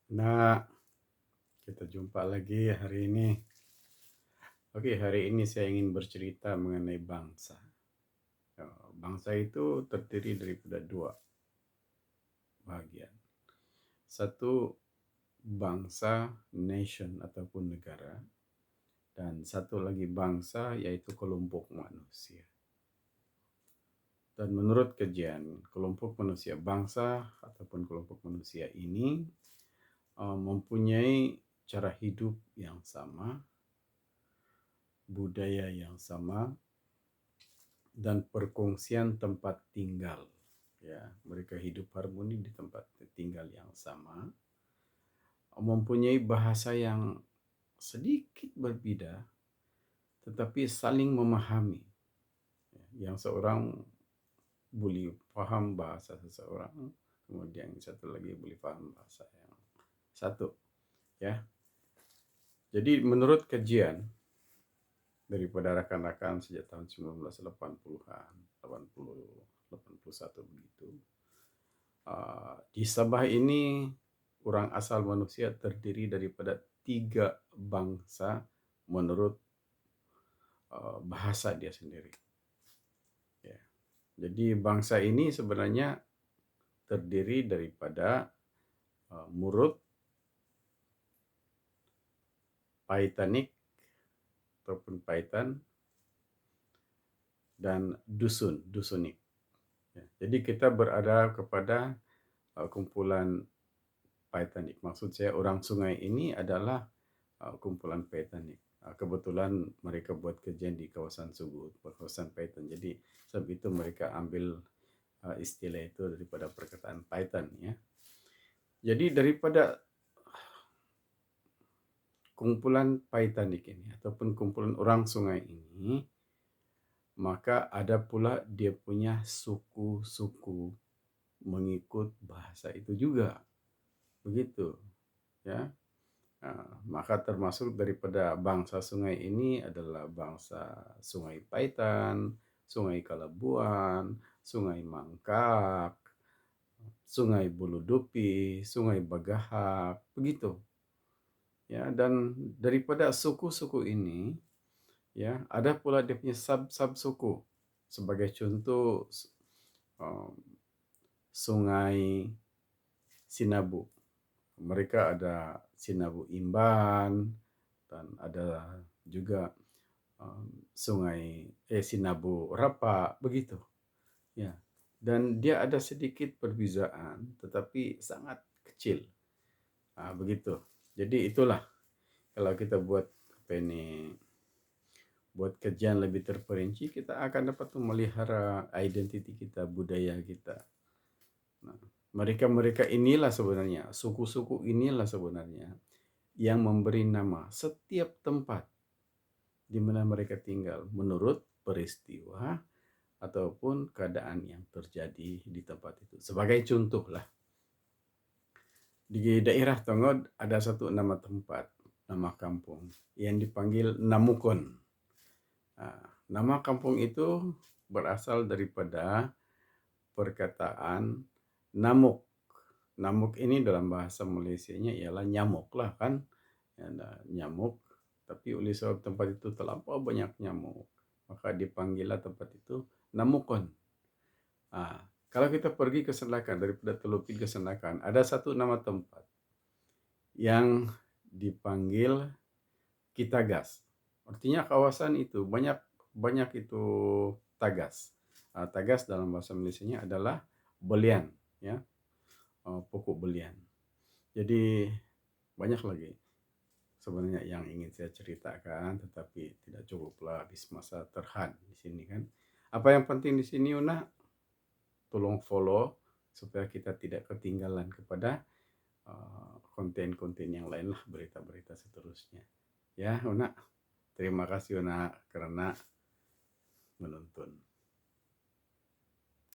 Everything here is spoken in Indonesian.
Nah, kita jumpa lagi hari ini. Oke, hari ini saya ingin bercerita mengenai bangsa. Bangsa itu terdiri daripada dua bagian. Satu, bangsa, nation ataupun negara. Dan satu lagi bangsa, yaitu kelompok manusia. Dan menurut kajian, kelompok manusia bangsa ataupun kelompok manusia ini mempunyai cara hidup yang sama, budaya yang sama, dan perkongsian tempat tinggal. Ya, mereka hidup harmoni di tempat tinggal yang sama, mempunyai bahasa yang sedikit berbeda, tetapi saling memahami. Yang seorang boleh paham bahasa seseorang, kemudian satu lagi boleh paham bahasa yang satu. Ya, jadi menurut kajian daripada rakan-rakan sejak tahun 1980-an, 80, 81 begitu. Di Sabah ini orang asal manusia terdiri daripada 3 bangsa menurut bahasa dia sendiri. Ya. Jadi bangsa ini sebenarnya terdiri daripada Murut, Paitanik ataupun Paitan, dan Dusunik. Ya. Jadi kita berada kepada kumpulan Paitanik. Maksud saya orang sungai ini adalah kumpulan Paitanik. Kebetulan mereka buat kajian di kawasan Sugut, kawasan Paitan. Jadi sebab itu mereka ambil istilah itu daripada perkataan Paitan, ya. Jadi daripada kumpulan Paitanik ini ataupun kumpulan orang sungai ini, maka ada pula dia punya suku-suku mengikut bahasa itu juga. Begitu, ya. Maka termasuk daripada bangsa sungai ini adalah bangsa Sungai Paitan, Sungai Kalabuan, Sungai Mangkak, Sungai Buludupi, Sungai Bagahak, begitu. Ya, dan daripada suku-suku ini, ya, ada pula dia punya sub suku. Sebagai contoh, Sungai Sinabu. Mereka ada Sinabu Imban, dan ada juga Sinabu Rapa, begitu. Ya. Dan dia ada sedikit perbezaan, tetapi sangat kecil. Begitu. Jadi itulah kalau kita buat buat kajian lebih terperinci, kita akan dapat memelihara identiti kita, budaya kita. Nah, mereka inilah sebenarnya, suku-suku inilah sebenarnya yang memberi nama setiap tempat di mana mereka tinggal menurut peristiwa ataupun keadaan yang terjadi di tempat itu. Sebagai contoh lah, di daerah Tongod ada satu nama tempat, nama kampung yang dipanggil Namukon. Nama kampung itu berasal daripada perkataan namuk. Namuk ini dalam bahasa Malaysianya ialah nyamuk lah kan. Nyamuk, tapi oleh sebab tempat itu terlampau banyak nyamuk, maka dipanggillah tempat itu Namukon. Kalau kita pergi ke Sandakan, daripada Telupin ke Sandakan, ada satu nama tempat yang dipanggil Kitagas. Artinya kawasan itu banyak itu tagas. Tagas dalam bahasa Malaysianya adalah belian, ya, pokok belian. Jadi banyak lagi sebenarnya yang ingin saya ceritakan, tetapi tidak cukuplah habis masa terhad di sini kan. Apa yang penting di sini, Una, tolong follow supaya kita tidak ketinggalan kepada konten-konten yang lain lah, berita-berita seterusnya. Ya, Una. Terima kasih, Una, karena menonton.